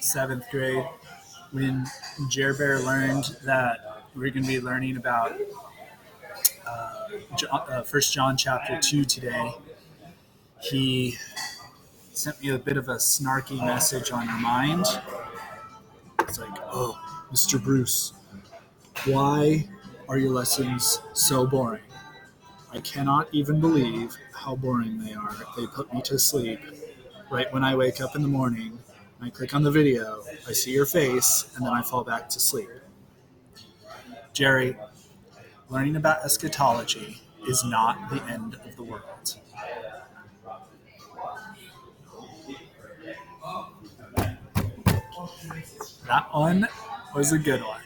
seventh grade when Jer Bear learned that we're going to be learning about 1 John chapter 2 today. He sent me a bit of a snarky message on Remind. It's like, oh, Mr. Bruce, why are your lessons so boring? I cannot even believe how boring they are. They put me to sleep. Right when I wake up in the morning, I click on the video, I see your face, and then I fall back to sleep. Jerry, learning about eschatology is not the end of the world. That one was a good one.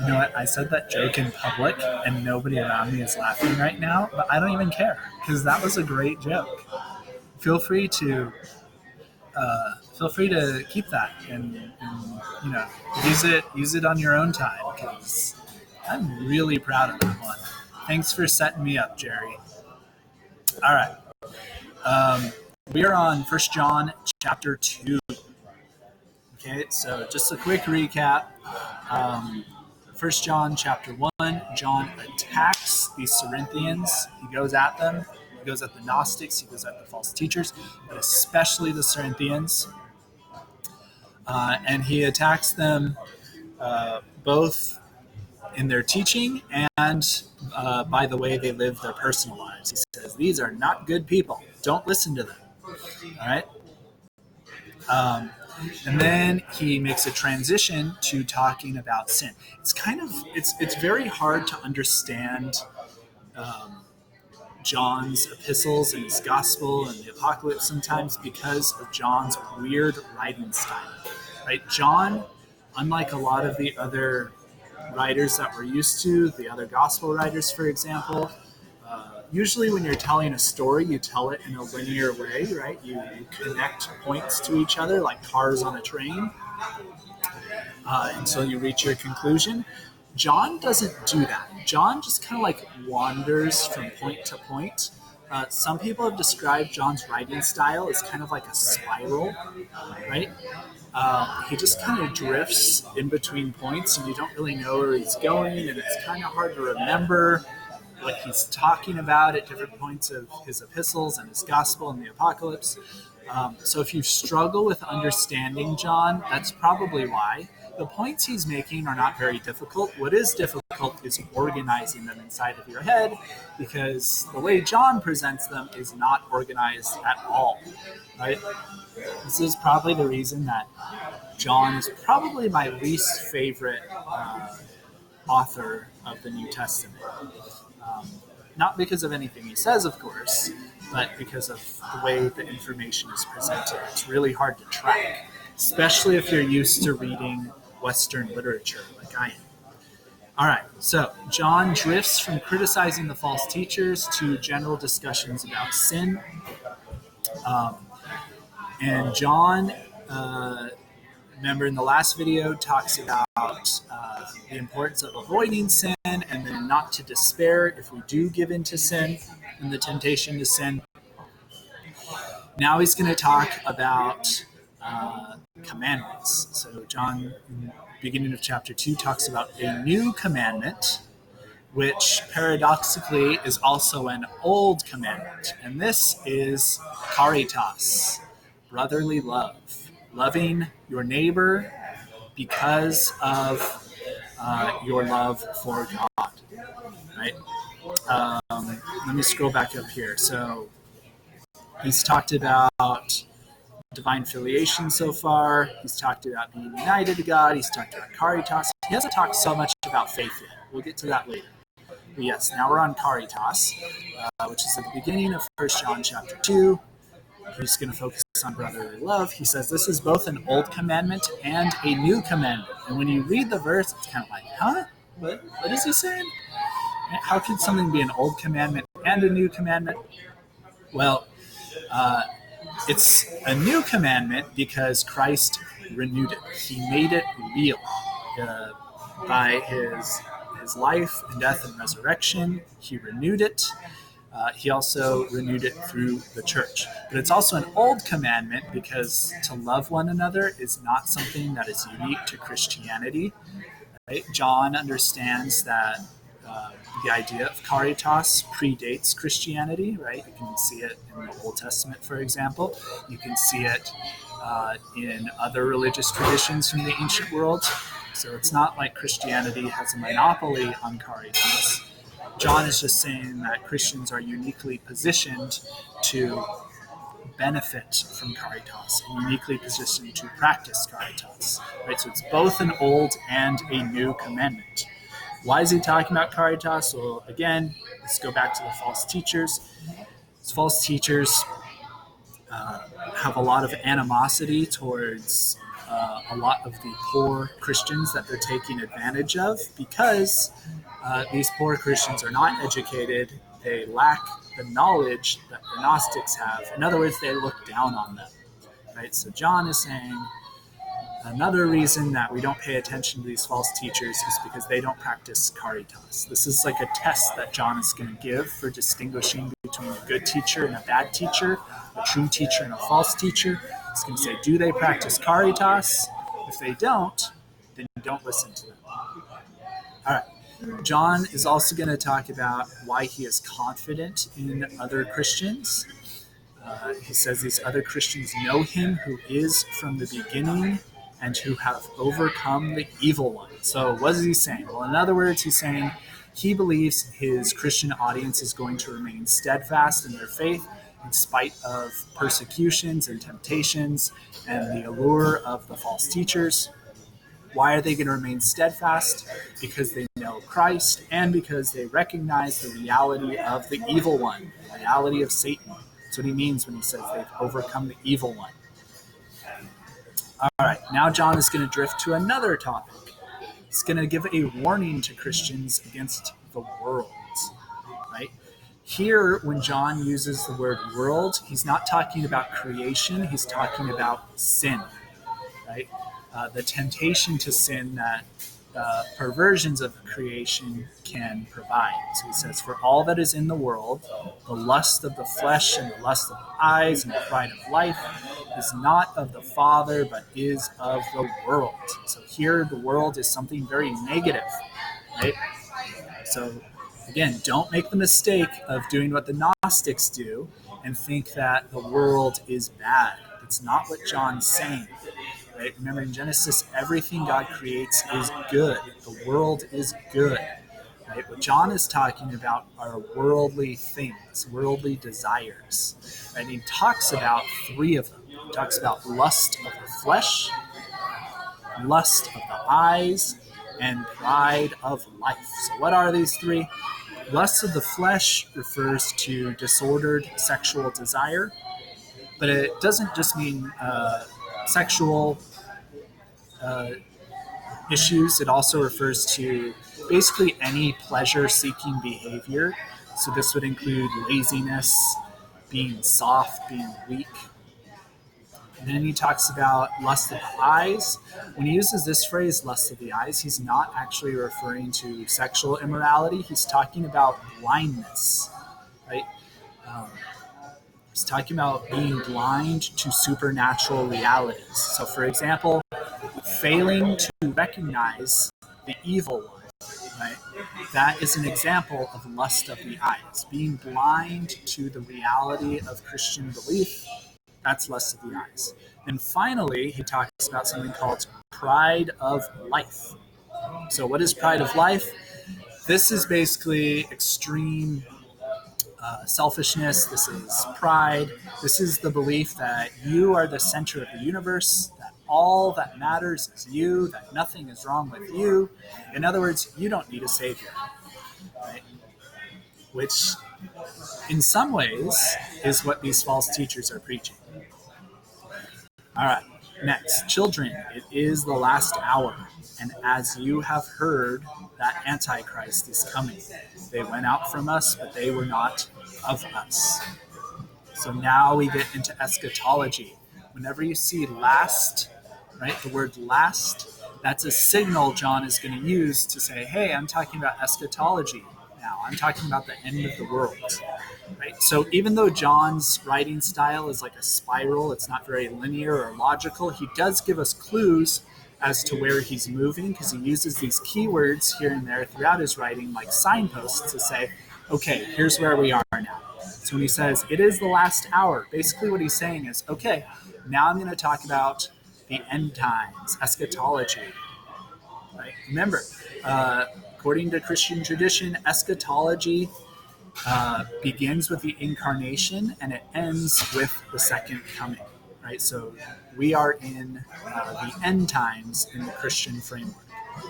You know what? I said that joke in public and nobody around me is laughing right now, but I don't even care because that was a great joke. Feel free to keep that and use it on your own time because I'm really proud of that one. Thanks for setting me up, Jerry. All right. We are on 1 John chapter 2. Okay, so just a quick recap. 1 John chapter 1, John attacks these Cerinthians. He goes at them. He goes at the Gnostics. He goes at the false teachers, but especially the Cerinthians. And he attacks them both in their teaching and by the way they live their personal lives. He says, these are not good people. Don't listen to them. All right? And then he makes a transition to talking about sin. It's very hard to understand John's epistles and his gospel and the apocalypse sometimes because of John's weird writing style. Right? John, unlike a lot of the other writers that we're used to, the other gospel writers, for example, usually when you're telling a story, you tell it in a linear way, right? You connect points to each other like cars on a train until you reach your conclusion. John doesn't do that. John just kind of like wanders from point to point. Some people have described John's writing style as kind of like a spiral, right? He just kind of drifts in between points and you don't really know where he's going and it's kind of hard to remember what he's talking about at different points of his epistles and his gospel and the apocalypse. So if you struggle with understanding John, that's probably why. The points he's making are not very difficult. What is difficult is organizing them inside of your head because the way John presents them is not organized at all, right? This is probably the reason that John is probably my least favorite author of the New Testament. Not because of anything he says, of course, but because of the way the information is presented. It's really hard to track, especially if you're used to reading Western literature like I am. All right, so John drifts from criticizing the false teachers to general discussions about sin. And John, remember in the last video, talks about the importance of avoiding sin and then not to despair if we do give in to sin and the temptation to sin. Now he's going to talk about commandments. So John, in the beginning of chapter 2, talks about a new commandment, which paradoxically is also an old commandment. And this is caritas, brotherly love, loving your neighbor because of your love for God, right? Let me scroll back up here. So he's talked about divine filiation so far. He's talked about being united to God. He's talked about caritas. He hasn't talked so much about faith yet. We'll get to that later. But yes, now we're on caritas, which is at the beginning of 1 John chapter 2. He's going to focus on brotherly love. He says this is both an old commandment and a new commandment. And when you read the verse, it's kind of like, huh? What is he saying? How could something be an old commandment and a new commandment? Well, it's a new commandment because Christ renewed it. He made it real by his life and death and resurrection. He renewed it. He also renewed it through the church. But it's also an old commandment because to love one another is not something that is unique to Christianity. Right? John understands that the idea of caritas predates Christianity, right? You can see it in the Old Testament, for example. You can see it in other religious traditions from the ancient world. So it's not like Christianity has a monopoly on caritas. John is just saying that Christians are uniquely positioned to benefit from caritas and uniquely positioned to practice caritas. Right? So it's both an old and a new commandment. Why is he talking about caritas? Well, again, let's go back to the false teachers. These false teachers have a lot of animosity towards a lot of the poor Christians that they're taking advantage of because these poor Christians are not educated. They lack the knowledge that the Gnostics have. In other words, they look down on them. Right? So John is saying another reason that we don't pay attention to these false teachers is because they don't practice caritas. This is like a test that John is going to give for distinguishing between a good teacher and a bad teacher, a true teacher and a false teacher. It's going to say, do they practice caritas? If they don't, then you don't listen to them. All right. John is also going to talk about why he is confident in other Christians. He says these other Christians know him who is from the beginning and who have overcome the evil one. So what is he saying? Well, in other words, he's saying he believes his Christian audience is going to remain steadfast in their faith in spite of persecutions and temptations and the allure of the false teachers. Why are they going to remain steadfast? Because they know Christ and because they recognize the reality of the evil one, the reality of Satan. That's what he means when he says they've overcome the evil one. All right, now John is going to drift to another topic. He's going to give a warning to Christians against the world, right? Here, when John uses the word world, he's not talking about creation, he's talking about sin, right? The temptation to sin that perversions of creation can provide. So he says, for all that is in the world, the lust of the flesh and the lust of the eyes and the pride of life is not of the Father, but is of the world. So here the world is something very negative, right? So again, don't make the mistake of doing what the Gnostics do and think that the world is bad. That's not what John's saying. Right? Remember, in Genesis, everything God creates is good. The world is good. Right? What John is talking about are worldly things, worldly desires. And he talks about three of them. He talks about lust of the flesh, lust of the eyes, and pride of life. So what are these three? Lust of the flesh refers to disordered sexual desire, but it doesn't just mean sexual issues. It also refers to basically any pleasure-seeking behavior. So this would include laziness, being soft, being weak. And then he talks about lust of the eyes. When he uses this phrase, lust of the eyes, he's not actually referring to sexual immorality. He's talking about blindness, right? He's talking about being blind to supernatural realities. So, for example, failing to recognize the evil one, right? That is an example of lust of the eyes. Being blind to the reality of Christian belief, that's lust of the eyes. And finally, he talks about something called pride of life. So what is pride of life? This is basically extreme selfishness. This is pride. This is the belief that you are the center of the universe, that all that matters is you, that nothing is wrong with you. In other words, you don't need a savior, right? Which, in some ways, is what these false teachers are preaching. All right, next. Children, it is the last hour, and as you have heard, that Antichrist is coming. They went out from us, but they were not of us. So now we get into eschatology. Whenever you see last, right, the word last, that's a signal John is going to use to say, hey, I'm talking about eschatology now. I'm talking about the end of the world. Right? So even though John's writing style is like a spiral, it's not very linear or logical, he does give us clues as to where he's moving because he uses these keywords here and there throughout his writing, like signposts, to say, okay, here's where we are now. So when he says, it is the last hour, basically what he's saying is, okay, now I'm going to talk about the end times, eschatology. Right? Remember, according to Christian tradition, eschatology begins with the incarnation and it ends with the second coming. Right? So we are in the end times in the Christian framework,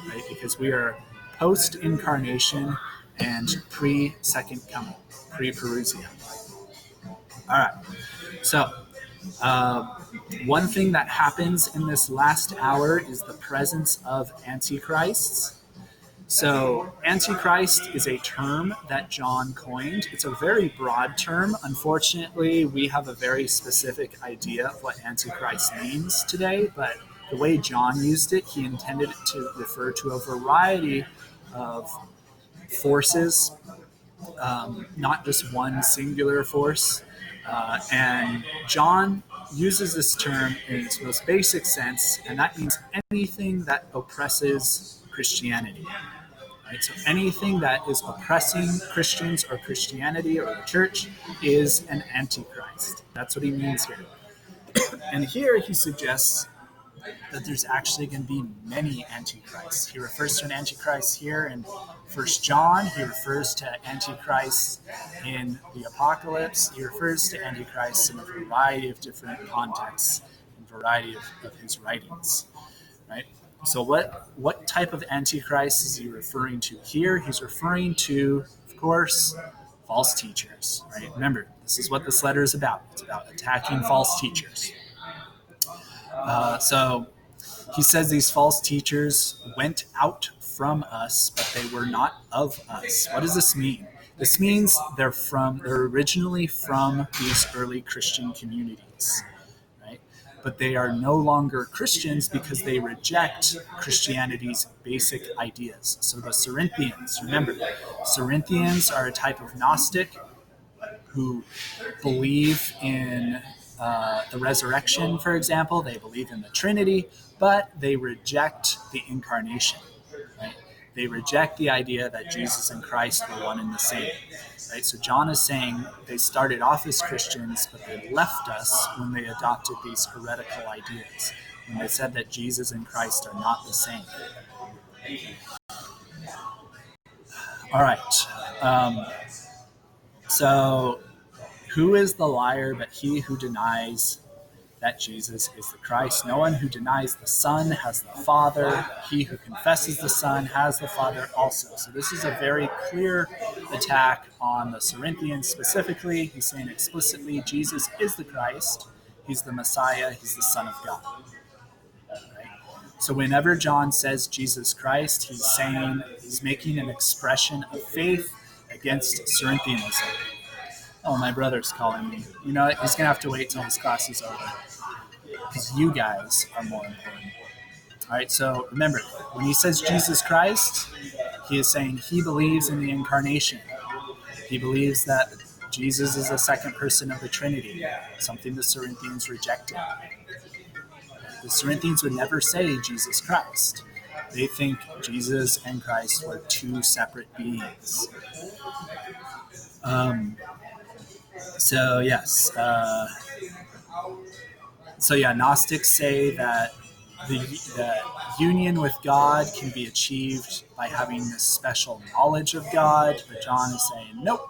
right? Because we are post-incarnation and pre-second coming, pre-Perusia. All right. So one thing that happens in this last hour is the presence of antichrists. So, Antichrist is a term that John coined. It's a very broad term. Unfortunately, we have a very specific idea of what Antichrist means today, but the way John used it, he intended it to refer to a variety of forces, not just one singular force. And John uses this term in its most basic sense, and that means anything that oppresses Christianity. Right? So anything that is oppressing Christians or Christianity or the church is an antichrist. That's what he means here. And here he suggests that there's actually going to be many antichrists. He refers to an antichrist here in 1 John. He refers to antichrists in the Apocalypse. He refers to antichrists in a variety of different contexts, a variety of his writings. Right? So what type of antichrist is he referring to here? He's referring to, of course, false teachers. Right? Remember, this is what this letter is about. It's about attacking false teachers. So he says these false teachers went out from us, but they were not of us. What does this mean? This means they're originally from these early Christian communities. But they are no longer Christians because they reject Christianity's basic ideas. So the Cerinthians, remember, Cerinthians are a type of Gnostic who believe in the resurrection, for example. They believe in the Trinity, but they reject the incarnation. Right? They reject the idea that Jesus and Christ were one and the same. Right? So John is saying they started off as Christians, but they left us when they adopted these heretical ideas, when they said that Jesus and Christ are not the same. All right. So who is the liar but he who denies that Jesus is the Christ? No one who denies the Son has the Father. He who confesses the Son has the Father also. So this is a very clear attack on the Cerinthians specifically. He's saying explicitly Jesus is the Christ. He's the Messiah. He's the Son of God. Right? So whenever John says Jesus Christ, he's making an expression of faith against Cerinthianism. Oh, my brother's calling me. You know, he's going to have to wait till his class is over because you guys are more important. All right, so remember, when he says Jesus Christ, he is saying he believes in the incarnation. He believes that Jesus is the second person of the Trinity, something the Cerinthians rejected. The Cerinthians would never say Jesus Christ. They think Jesus and Christ were two separate beings. So yes, Gnostics say that the union with God can be achieved by having this special knowledge of God, but John is saying, nope,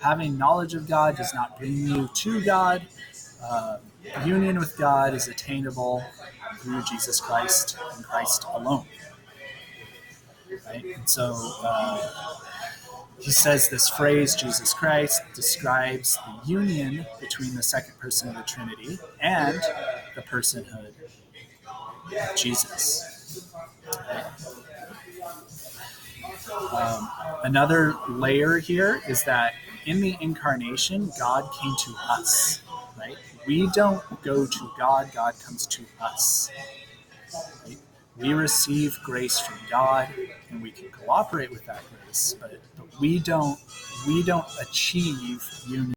having knowledge of God does not bring you to God. Union with God is attainable through Jesus Christ and Christ alone. Right? And so he says this phrase, Jesus Christ, describes the union between the second person of the Trinity and the personhood of Jesus. Another layer here is that in the incarnation, God came to us. Right? We don't go to God, God comes to us. Right? We receive grace from God, and we can cooperate with that grace, but we don't we don't achieve unity